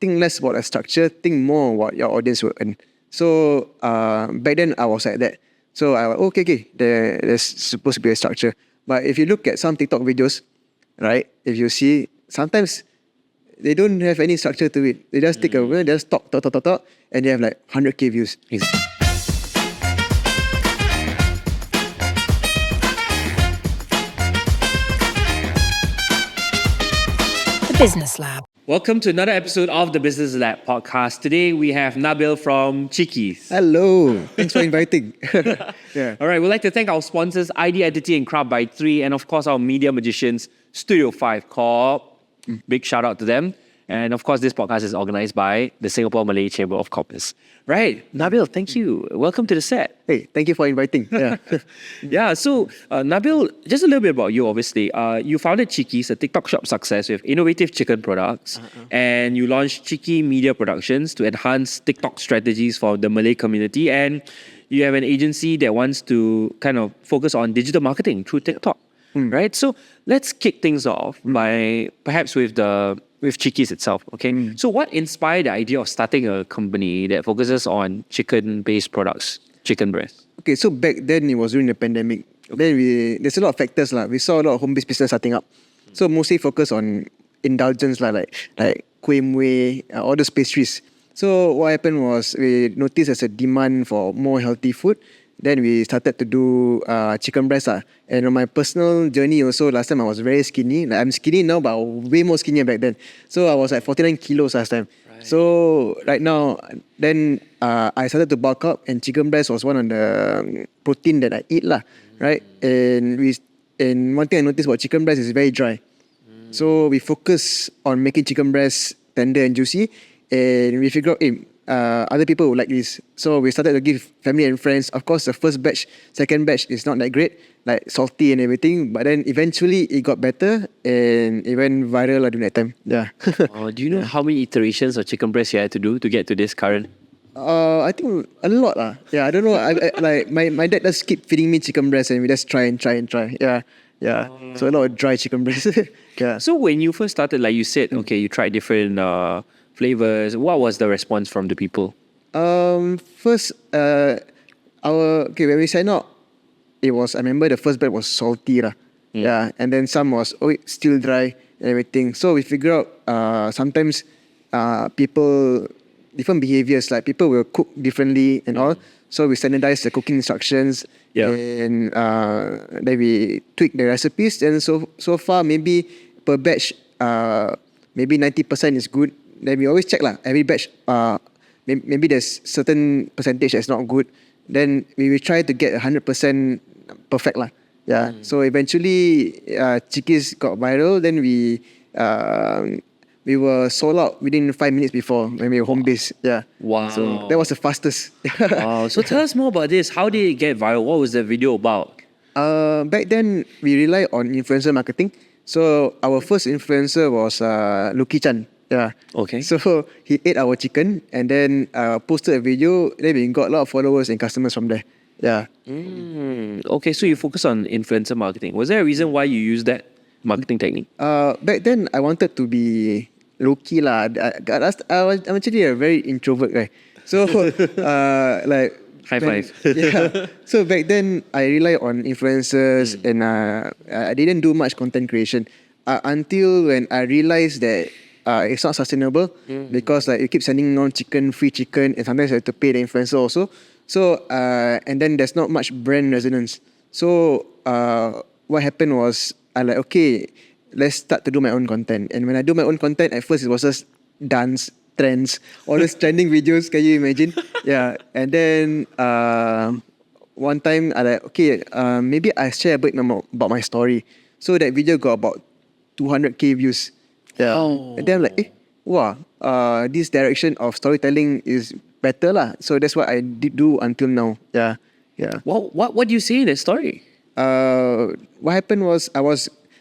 think less about a structure, think more what your audience will earn. So back then I was like that. So I was okay, there's supposed to be a structure. But if you look at some TikTok videos, right, if you see, sometimes they don't have any structure to it. They just take a word, just talk, and they have like 100k views. The Business Lab. Welcome to another episode of the Business Lab podcast. Today we have Nabil from Cheekies. Hello, thanks for inviting. Yeah. All right, we'd like to thank our sponsors, ID, Entity and Craft by 3, and of course our media magicians, StudioFive Corp. Big shout out to them. And of course, this podcast is organized by the Singapore Malay Chamber of Commerce. Right, Nabil, thank you. Welcome to the set. Hey, thank you for inviting. Yeah. So Nabil, just a little bit about you, obviously. You founded Cheekies, a TikTok shop success with innovative chicken products. And you launched Cheeky Media Productions to enhance TikTok strategies for the Malay community. And you have an agency that wants to kind of focus on digital marketing through TikTok. Right? So let's kick things off by perhaps with Cheekies itself, okay? So what inspired the idea of starting a company that focuses on chicken-based products, chicken breast? Okay, so back then it was during the pandemic. Then there's a lot of factors lah. We saw a lot of home-based business starting up. So mostly focus on indulgence lah, like kuih muih, all those pastries. So what happened was we noticed there's a demand for more healthy food. Then we started to do chicken breast lah. And on my personal journey also, last time I was very skinny. Like I'm skinny now, but I was way more skinnier back then. So I was like 49 kilos last time. Right. So right now, then I started to bulk up, and chicken breast was one of the protein that I eat lah. Right? And one thing I noticed about chicken breast is very dry. So we focus on making chicken breast tender and juicy, and we figure out, other people would like this. So we started to give family and friends. Of course, the first batch, second batch is not that great, like salty and everything. But then eventually it got better and it went viral during that time. Yeah. Do you know how many iterations of chicken breast you had to do to get to this current? I think a lot lah. Yeah, I don't know. I like my dad just keep feeding me chicken breast and we just try. Yeah. So a lot of dry chicken breast. Yeah. So when you first started, like you said, okay, you tried different flavors. What was the response from the people? First, when we signed up, I remember the first batch was salty lah. Yeah, and then some was still dry and everything. So we figure out sometimes people different behaviors, like people will cook differently and all. So we standardize the cooking instructions and then we tweak the recipes. And so far maybe per batch maybe 90% is good. Then we always check lah, every batch, maybe there's certain percentage that's not good. Then we will try to get 100% perfect lah. Yeah. So eventually, Cheekies got viral. Then we were sold out within 5 minutes before when we were home based. Yeah. Wow. So that was the fastest. Wow. So tell us more about this. How did it get viral? What was the video about? Back then we relied on influencer marketing. So our first influencer was Lucky Chan. Yeah. Okay. So he ate our chicken and then posted a video. Then we got a lot of followers and customers from there. Yeah. Okay, so you focus on influencer marketing. Was there a reason why you used that marketing technique? Back then I wanted to be low key lah. I'm actually a very introvert guy. So like high five. Yeah. So back then I relied on influencers and I didn't do much content creation until when I realized that it's not sustainable because like you keep sending on free chicken, and sometimes you have to pay the influencer also. So and then there's not much brand resonance. So what happened was I like, okay, let's start to do my own content. And when I do my own content, at first it was just dance trends, all those trending videos. Can you imagine? Yeah. And then one time I like, okay, maybe I share a bit about my story. So that video got about 200k views. Yeah. Oh. And then I'm like, this direction of storytelling is better lah. So that's what I did do until now. Yeah. What do you say in that story? What happened was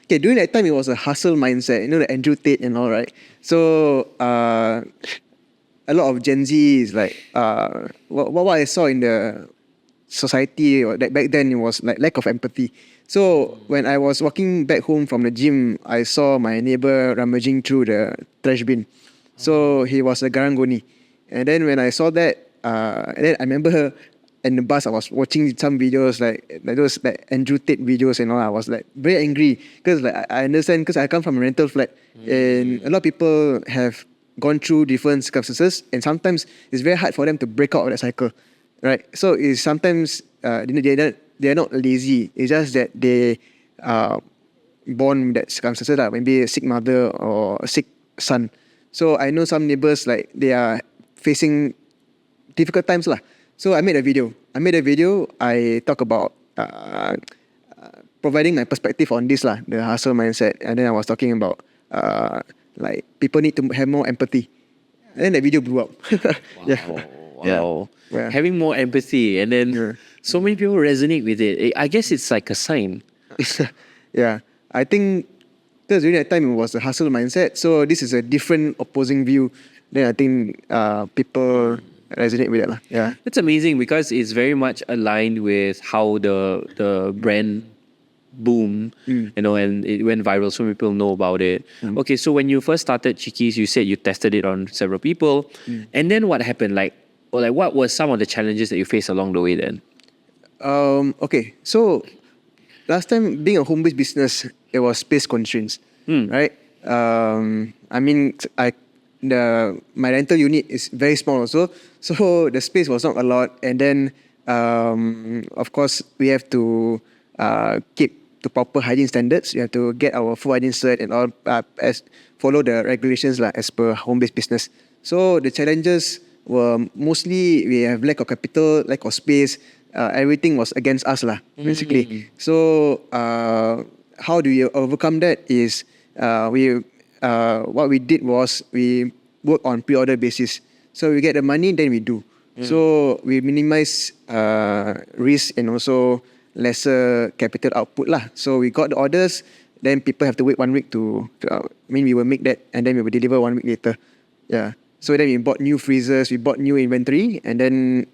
during that time it was a hustle mindset. You know, the Andrew Tate and all, right? So a lot of Gen Z is like what I saw in the society or that back then, it was like lack of empathy. So when I was walking back home from the gym, I saw my neighbor rummaging through the trash bin. So he was a Garangoni. And then when I saw that, and then I remember her in the bus, I was watching some videos like those like Andrew Tate videos and all. I was like very angry because like I understand because I come from a rental flat and a lot of people have gone through different circumstances and sometimes it's very hard for them to break out of that cycle, right? So it's sometimes they're not lazy. It's just that they born with that circumstances, like maybe a sick mother or a sick son. So I know some neighbors like they are facing difficult times lah. So I made a video. I talk about providing my perspective on this lah, the hustle mindset, and then I was talking about like people need to have more empathy. And then the video blew up. Wow. Yeah. Having more empathy, and then so many people resonate with it. I guess it's like a sign. Yeah, I think because during that time it was a hustle mindset, so this is a different opposing view. Then I think people resonate with it lah. Yeah, It's amazing because it's very much aligned with how the brand boomed, and it went viral. So many people know about it. Okay, so when you first started Cheekies, you said you tested it on several people, and then what happened? Like what were some of the challenges that you faced along the way then? Okay, so last time being a home-based business, it was space constraints, right? I mean, my rental unit is very small also, so the space was not a lot. And then, of course, we have to keep to proper hygiene standards. We have to get our full hygiene cert and all, follow the regulations as per home-based business. So the challenges were mostly we have lack of capital, lack of space. Everything was against us basically. So how do you overcome that is what we did was we work on pre-order basis. So we get the money, then we do. So we minimize risk and also lesser capital output lah. So we got the orders, then people have to wait 1 week to we will make that and then we will deliver 1 week later. Yeah. So then we bought new freezers, we bought new inventory, and then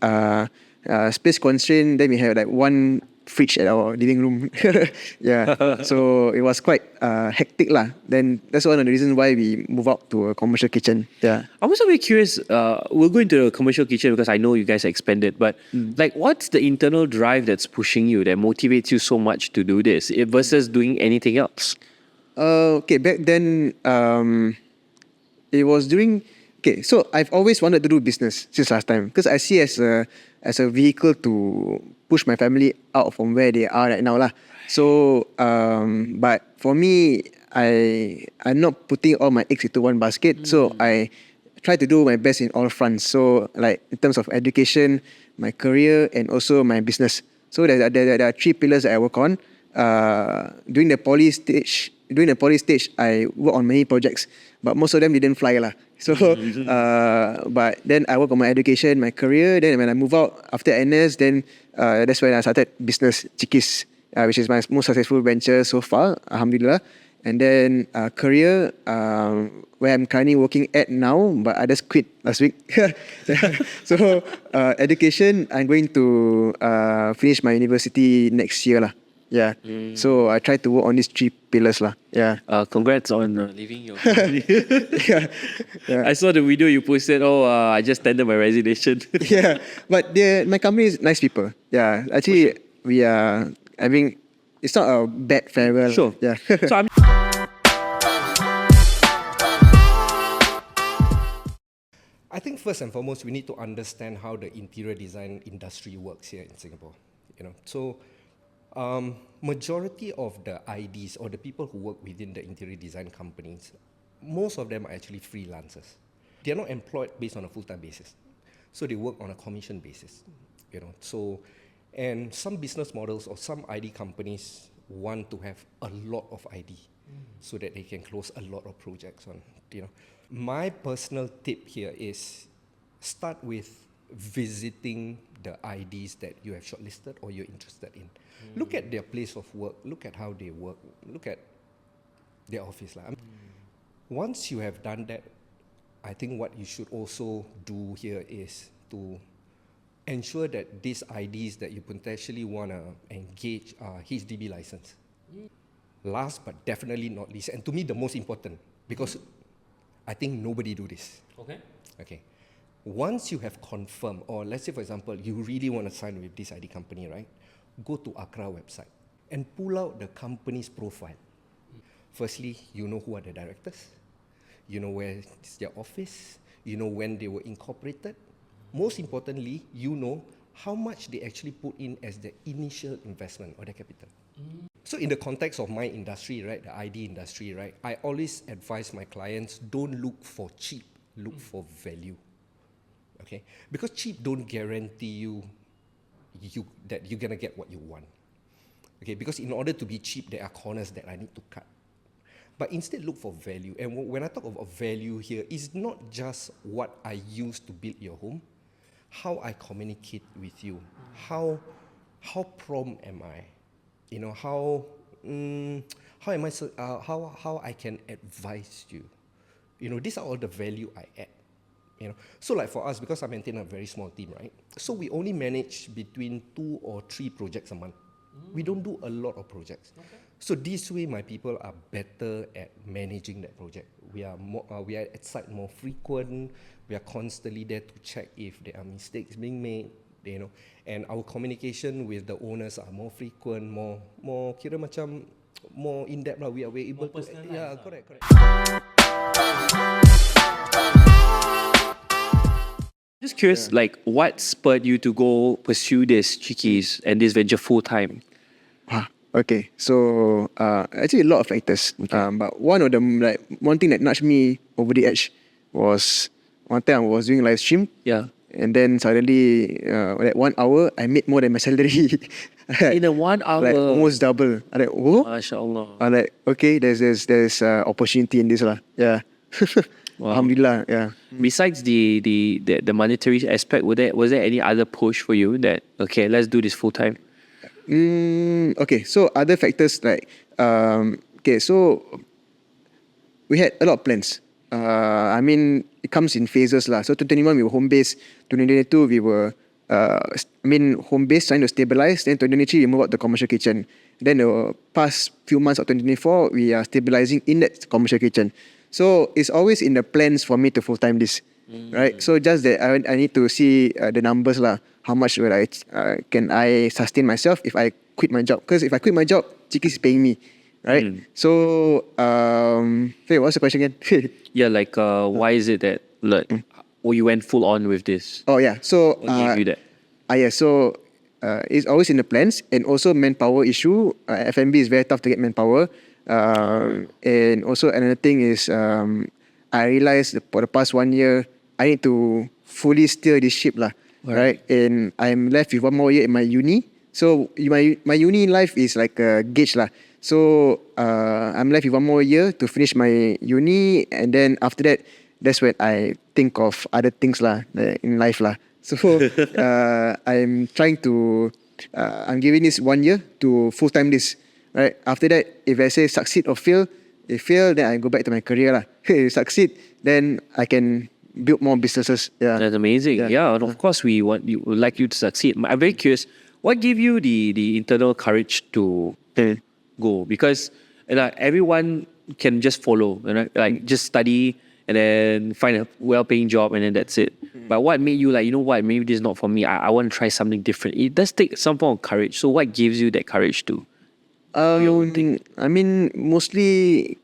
space constraint, then we have like one fridge at our living room. Yeah. So it was quite hectic lah. Then that's one of the reasons why we move out to a commercial kitchen. Yeah. I'm also very curious. We'll go into the commercial kitchen because I know you guys expanded, but like, what's the internal drive that's pushing you, that motivates you so much to do this versus doing anything else? Okay, back then, it was during. Okay, so I've always wanted to do business since last time because I see as a vehicle to push my family out from where they are right now lah. So, but for me, I'm not putting all my eggs into one basket. So I try to do my best in all fronts. So like in terms of education, my career, and also my business. So there are 3 pillars that I work on. During the poly stage, I work on many projects, but most of them didn't fly lah. So, but then I work on my education, my career. Then when I move out after NS, then that's when I started business Cheekies, which is my most successful venture so far, alhamdulillah. And then career, where I'm currently working at now, but I just quit last week. So education, I'm going to finish my university next year lah. Yeah. So I try to work on these 3 pillars lah. Yeah. Congrats on leaving your company. Yeah. I saw the video you posted. I just tendered my resignation. Yeah. But my company is nice people. Yeah. Actually, we are having. It's not a bad farewell. Sure. Yeah. So I'm. I think first and foremost, we need to understand how the interior design industry works here in Singapore. So majority of the IDs or the people who work within the interior design companies, most of them are actually freelancers. They are not employed based on a full-time basis. So they work on a commission basis. So, and some business models or some ID companies want to have a lot of ID so that they can close a lot of projects on. My personal tip here is start with visiting the IDs that you have shortlisted or you're interested in. Look at their place of work, look at how they work, look at their office. Once you have done that, I think what you should also do here is to ensure that these IDs that you potentially want to engage are HDB licensed. Last but definitely not least, and to me the most important, because I think nobody do this. Okay. Once you have confirmed, or let's say for example, you really want to sign with this ID company, right? Go to Accra website and pull out the company's profile. Firstly, you know who are the directors, you know where is their office, you know when they were incorporated. Most importantly, you know how much they actually put in as the initial investment or the capital. So in the context of my industry, right, the ID industry, right, I always advise my clients, don't look for cheap, look for value. Okay? Because cheap don't guarantee you that you're gonna get what you want. Okay? Because in order to be cheap, there are corners that I need to cut. But instead look for value. And when I talk of value here, it's not just what I use to build your home, how I communicate with you, how prompt am I, you know, how am I, how I can advise you, you know, these are all the value I add, you know. So like for us, because I maintain a very small team, right? So we only manage between 2 or 3 projects a month. We don't do a lot of projects. So this way, my people are better at managing that project. We are at site more frequent. We are constantly there to check if there are mistakes being made, you know. And our communication with the owners are more frequent, more kira macam more in depth. We are able to, yeah, correct. Just curious, like what spurred you to go pursue this Cheekies and this venture full time? Okay, so actually a lot of factors. But one of them, like one thing that nudged me over the edge was one time I was doing live stream. Yeah. And then suddenly, like 1 hour, I made more than my salary. In a 1 hour, like almost double. I'm like, oh, MashaAllah. I'm like, okay, there's opportunity in this lah. Yeah. Wow. Alhamdulillah. Yeah. Besides the monetary aspect, was there any other push for you that okay, let's do this full time? Okay, so other factors like okay, so we had a lot of plans. I mean, it comes in phases lah. So 2021 we were home based. 2022 we were home based, trying to stabilize. Then 2023 we moved out to commercial kitchen. Then the past few months of 2024 we are stabilizing in that commercial kitchen. So it's always in the plans for me to full time this, right? So just that I need to see the numbers lah. How much will can I sustain myself if I quit my job? Because if I quit my job, Cheekies is paying me, right? So, wait, what's the question again? Yeah, like why is it that you went full on with this? Oh yeah, so What gave you that? Yeah, so it's always in the plans, and also manpower issue. F&B is very tough to get manpower, and also another thing is I realized for the past 1 year I need to fully steer this ship lah. Right, and I'm left with 1 more year in my uni. So my uni life is like a gauge lah. So I'm left with 1 more year to finish my uni, and then after that, that's when I think of other things lah in life lah. So I'm trying to I'm giving this 1 year to full time this. Right, after that, if I say succeed or fail, if fail, then I go back to my career lah. If succeed, then I can build more businesses. Yeah, That's amazing. Yeah, and of course we would like you to succeed. I'm very curious, what gave you the internal courage to go? Because everyone can just follow, like just study and then find a well-paying job and then that's it. But what made you like, you know what, maybe this is not for me. I want to try something different. It does take some form of courage. So what gives you that courage to? I mean, mostly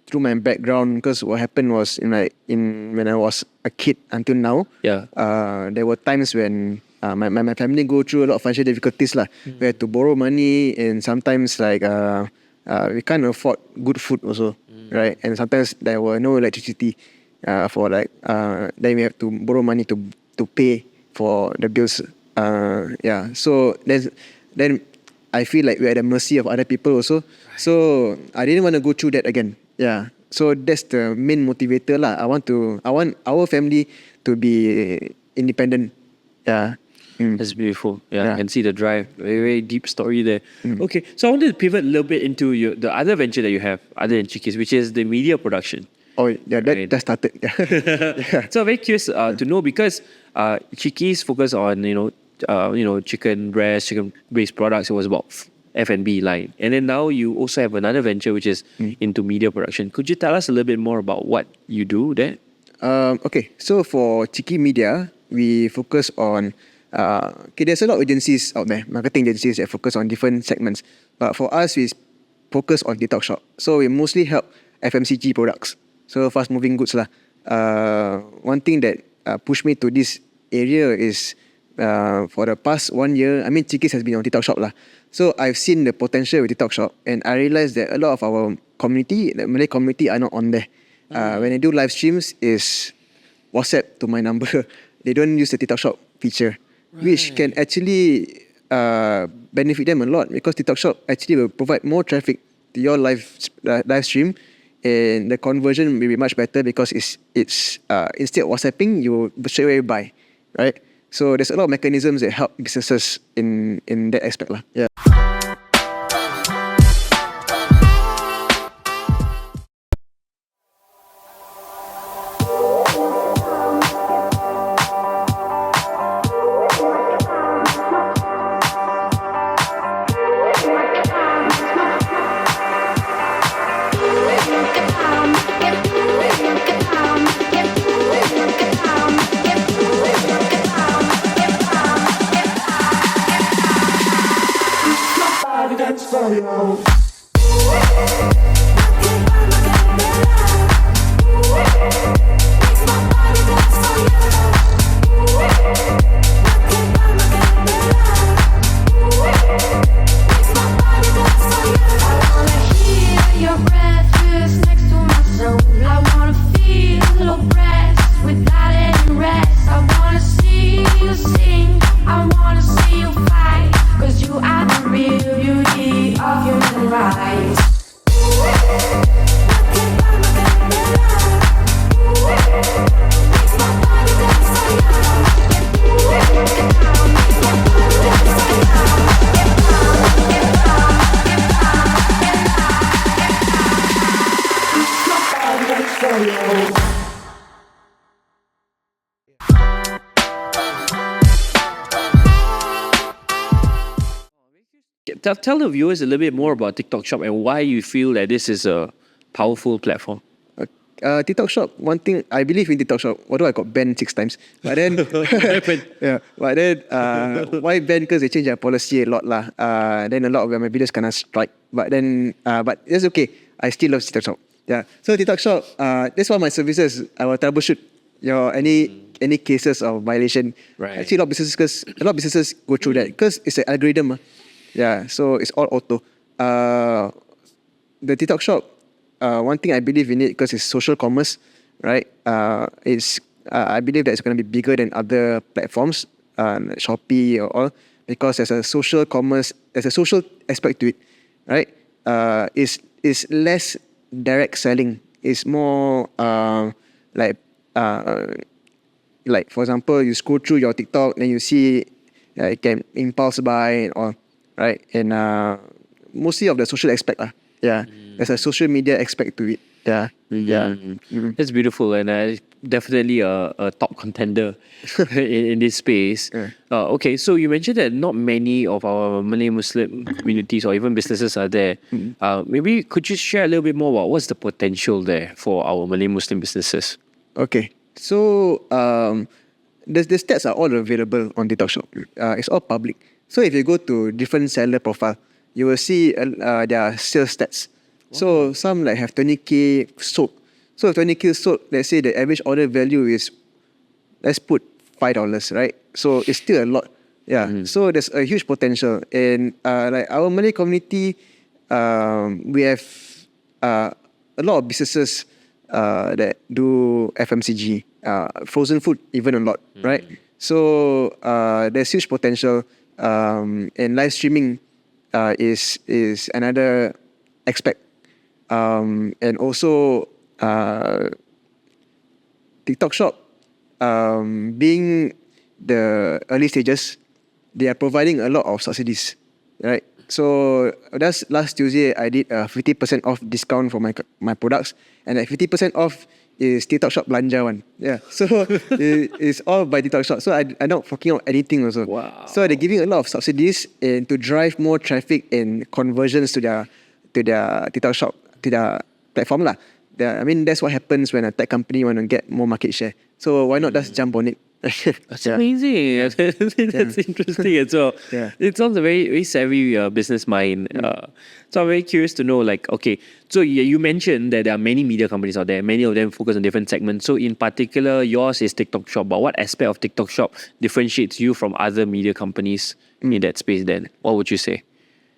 through my background, because what happened was when I was a kid until now. Yeah. There were times when my family go through a lot of financial difficulties lah. We had to borrow money, and sometimes we can't afford good food also, right? And sometimes there were no electricity for then we have to borrow money to pay for the bills. Yeah. So then I feel like we're at the mercy of other people also. So I didn't want to go through that again. Yeah. So that's the main motivator lah. I want our family to be independent. Yeah. That's beautiful. Yeah, I can see the drive. Very, very deep story there. Okay, so I wanted to pivot a little bit into the other venture that you have, other than Cheekies, which is the media production. Oh yeah, that started. Yeah. So I'm very curious to know, because Cheekies focus on chicken breast, chicken based products. It was about F&B line. And then now you also have another venture which is into media production. Could you tell us a little bit more about what you do there? Okay, so for Cheeky Media, we focus on there's a lot of agencies out there, marketing agencies that focus on different segments. But for us, we focus on TikTok Shop. So we mostly help FMCG products. So fast moving goods lah. One thing that pushed me to this area is for the past 1 year, I mean Cheekies has been on TikTok Shop lah. So I've seen the potential with TikTok Shop, and I realized that a lot of our community, the Malay community, are not on there. When I do live streams, is WhatsApp to my number. They don't use the TikTok Shop feature, which can actually benefit them a lot, because TikTok Shop actually will provide more traffic to your live stream, and the conversion will be much better because it's instead of WhatsApping, you straight away buy, right? So there's a lot of mechanisms that help businesses in that aspect lah. Yeah. Tell the viewers a little bit more about TikTok Shop and why you feel that this is a powerful platform. TikTok Shop, one thing, I believe in TikTok Shop, although I got banned 6 times. But then, yeah, but then, why banned? Because they changed their policy a lot lah. Then a lot of my videos kind of strike. But then, but it's okay. I still love TikTok Shop. Yeah. So TikTok Shop, that's one of my services. I will troubleshoot any cases of violation. Right. Actually, a lot of businesses go through that because it's an algorithm. Yeah. So it's all auto. The TikTok Shop, one thing I believe in it because it's social commerce, right? I believe that it's going to be bigger than other platforms, like Shopee or all, because there's a social commerce, there's a social aspect to it, right? It's less direct selling. It's more like for example, you scroll through your TikTok, then you see you can impulse buy and all, right? And mostly of the social aspect lah. Yeah, there's a social media aspect to it. Yeah, yeah. That's beautiful, and definitely a top contender in this space. Yeah. Okay, so you mentioned that not many of our Malay Muslim communities or even businesses are there. Maybe could you share a little bit more about what's the potential there for our Malay Muslim businesses? Okay, so the stats are all available on TikTok Shop. It's all public. So if you go to different seller profile, you will see their sales stats. Wow. So some like have 20k sold. So 20k sold, let's say the average order value is, let's put $5, right? So it's still a lot. Yeah. So there's a huge potential. And like our Malay community, we have a lot of businesses that do FMCG, frozen food even a lot, right? So there's huge potential. And live streaming is another aspect. And also TikTok Shop, being the early stages, they are providing a lot of subsidies, right? So that's last Tuesday I did a 50% off discount for my products, and that 50% off is TikTok Shop belanja one. Yeah. So it's all by TikTok Shop. So I'm not forking out anything also. Wow. So they're giving a lot of subsidies and to drive more traffic and conversions to their TikTok Shop, to their platform lah. I mean, that's what happens when a tech company want to get more market share. So why not just jump on it? That's amazing. That's interesting as well. Yeah. It sounds a very, very savvy business mind. So I'm very curious to know, like, okay, so you mentioned that there are many media companies out there. Many of them focus on different segments. So in particular, yours is TikTok Shop. But what aspect of TikTok Shop differentiates you from other media companies in that space then? What would you say?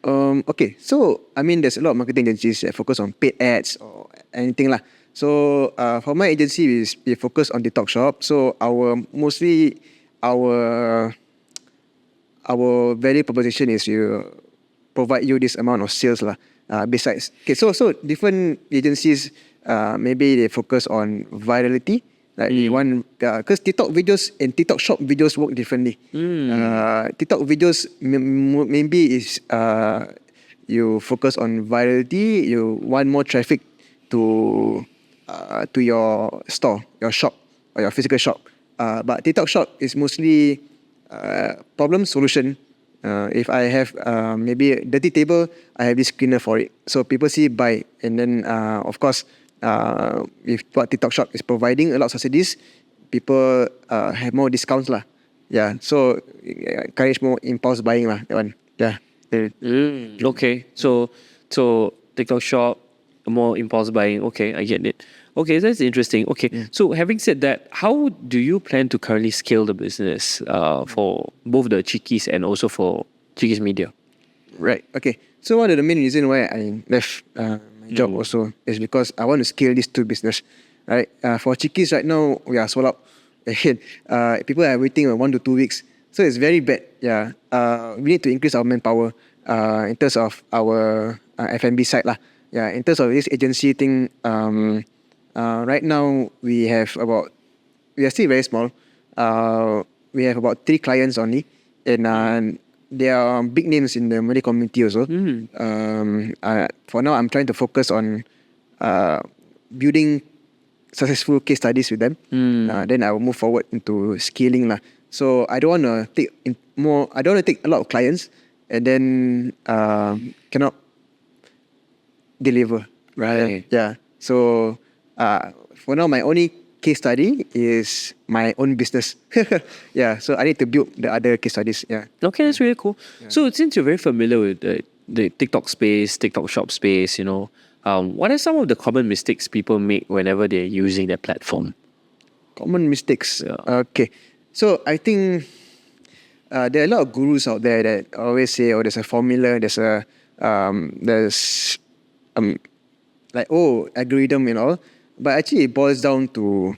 Okay, so I mean, there's a lot of marketing agencies that focus on paid ads or anything lah. So for my agency, we focus on TikTok Shop. So our value proposition is you provide you this amount of sales lah. Besides, okay, so different agencies maybe they focus on virality. Like they want, because TikTok videos and TikTok Shop videos work differently. TikTok videos maybe is you focus on virality. You want more traffic to your store, your shop, or your physical shop. But TikTok Shop is mostly problem solution. If I have maybe a dirty table, I have this cleaner for it. So people see buy, and then of course. If what TikTok Shop is providing a lot of subsidies, people have more discounts lah. Yeah, so encourage more impulse buying lah. That one. Yeah. Okay, so TikTok Shop, more impulse buying. Okay, I get it. Okay, that's interesting. Okay, so having said that, how do you plan to currently scale the business for both the Cheekies and also for Cheekies Media? Right. Okay. So one of the main reasons why I left job also is because I want to scale these two business, right? For Cheekies right now, we are sold out. People are waiting 1 to 2 weeks, so it's very bad. Yeah, we need to increase our manpower in terms of our F&B side lah. Yeah, in terms of this agency thing, right now we are still very small. We have about 3 clients only, and they are big names in the Malay community also. For now, I'm trying to focus on building successful case studies with them. Then I will move forward into scaling lah. So I don't want to take I don't want to take a lot of clients and then cannot deliver. Right. Yeah. So for now, my only case study is my own business. Yeah, so I need to build the other case studies. Yeah. Okay, that's really cool. Yeah. So since you're very familiar with the TikTok space, TikTok Shop space, what are some of the common mistakes people make whenever they're using their platform? Common mistakes. Yeah. Okay, so I think there are a lot of gurus out there that always say, "Oh, there's a formula. There's algorithm and all." But actually, it boils down to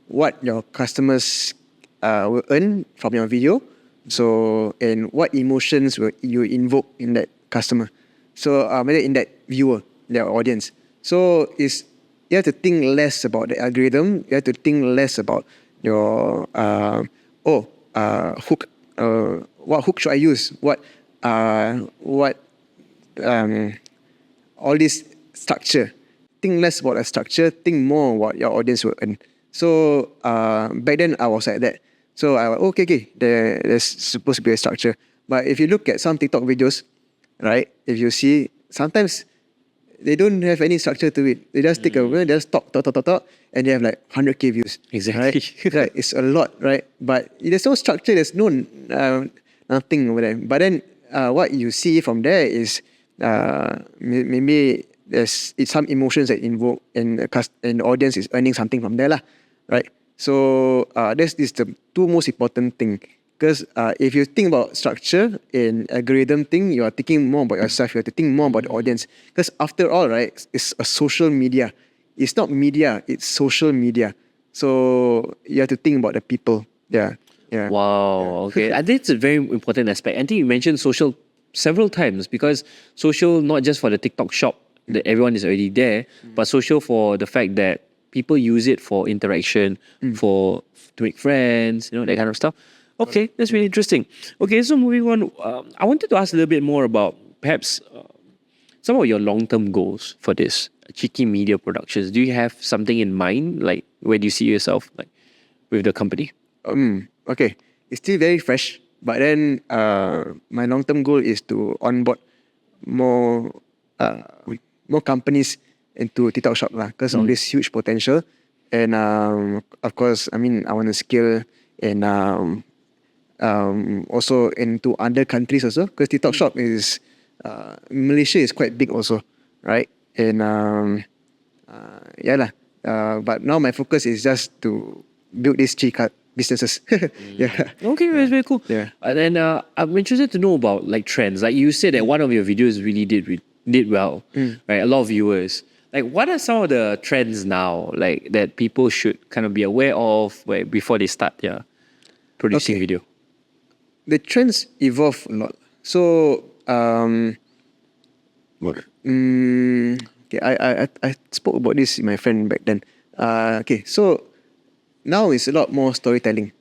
what your customers will earn from your video. So, and what emotions will you invoke in that customer. So, in that viewer, their audience. So, you have to think less about the algorithm. You have to think less about your hook. What hook should I use? All this structure. Think less about a structure, think more about your audience will earn. So back then I was like that. So I was okay, there's supposed to be a structure. But if you look at some TikTok videos, right, if you see, sometimes they don't have any structure to it. They just take a word, they just talk, and they have like 100k views. Exactly. Right? It's a lot, right? But there's no structure, there's no nothing over there. But then what you see from there is maybe it's some emotions that invoke, and the audience is earning something from there lah, right? So this is the two most important thing. Because if you think about structure and algorithm thing, you are thinking more about yourself. You have to think more about the audience. Because after all, right, it's a social media. It's not media, it's social media. So you have to think about the people. Yeah. Wow. Okay. I think it's a very important aspect. I think you mentioned social several times, because social, not just for the TikTok Shop, that everyone is already there, but social for the fact that people use it for interaction, to make friends, that kind of stuff. Okay, that's really interesting. Okay, so moving on, I wanted to ask a little bit more about perhaps some of your long-term goals for this. Cheeky Media Productions, do you have something in mind? Like, where do you see yourself like with the company? Okay, it's still very fresh, but then my long-term goal is to onboard more more companies into TikTok Shop lah, because of this huge potential, and of course, I mean, I want to scale and also into other countries also, because TikTok Shop is Malaysia is quite big also, right? And yeah lah. But now my focus is just to build these three businesses. Yeah. Okay, that's very cool. Yeah. And then I'm interested to know about like trends. Like you said that one of your videos really did well, right? A lot of viewers. Like, what are some of the trends now, like that people should kind of be aware of before they start producing video? The trends evolve a lot. So okay, I spoke about this with my friend back then. Okay, so now it's a lot more storytelling,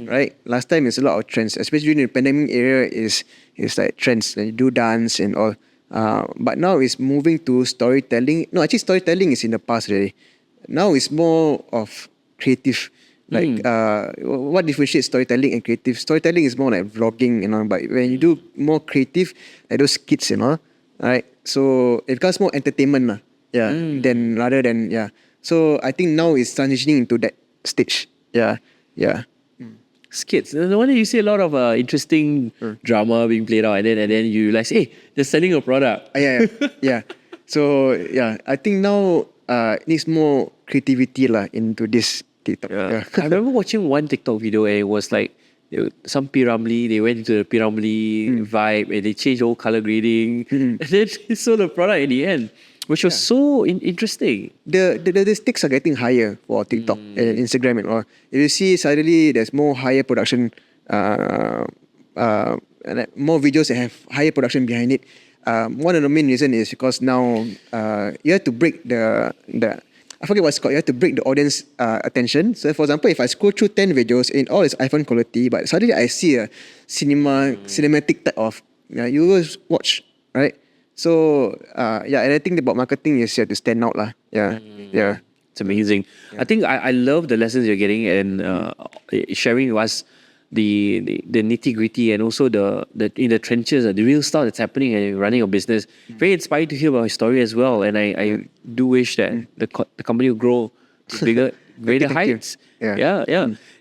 right? Last time it's a lot of trends, especially during the pandemic era. Is like trends, like you do dance and all. But now it's moving to storytelling. No, actually storytelling is in the past already. Now it's more of creative. Like what differentiates storytelling and creative? Storytelling is more like vlogging, you know. But when you do more creative, like those skits, you know, right? So it becomes more entertainment, lah. Yeah. Then rather than So I think now it's transitioning into that stage. Yeah. Skits. No wonder you see a lot of interesting drama being played out, and then you realize, hey, they're selling a product. Yeah. So I think now it needs more creativity lah into this TikTok. Yeah. I remember watching one TikTok video and it was like some Piramli, they went into the Piramli vibe and they changed the whole color grading and then they sold the product in the end, which was so interesting. The stakes are getting higher for TikTok and Instagram and all. If you see suddenly there's more higher production, more videos that have higher production behind it. One of the main reasons is because now you have to break the I forget what it's called. You have to break the audience attention. So for example, if I scroll through 10 videos in all its iPhone quality, but suddenly I see a cinematic type of, you will watch, right? So and I think about marketing is you have to stand out lah. Yeah. It's amazing. I think I love the lessons you're getting and sharing with us the nitty gritty and also the in the trenches, the real stuff that's happening and running a business. Very inspired to hear about his story as well. And I do wish that the company will grow to bigger, greater heights. Yeah.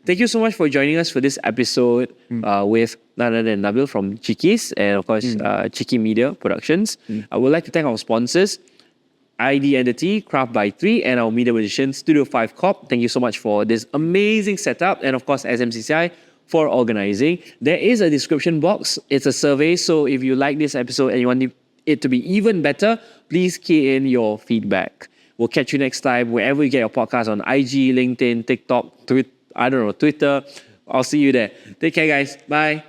Thank you so much for joining us for this episode with none other than Nabil from Cheekies and of course Cheeky Media Productions. I would like to thank our sponsors, ID Entity, Craft by 3, and our media musician, StudioFive Corp. Thank you so much for this amazing setup, and of course SMCCI for organizing. There is a description box. It's a survey, so if you like this episode and you want it to be even better, please key in your feedback. We'll catch you next time wherever you get your podcast, on IG, LinkedIn, TikTok, Twitter. I'll see you there. Take care, guys. Bye.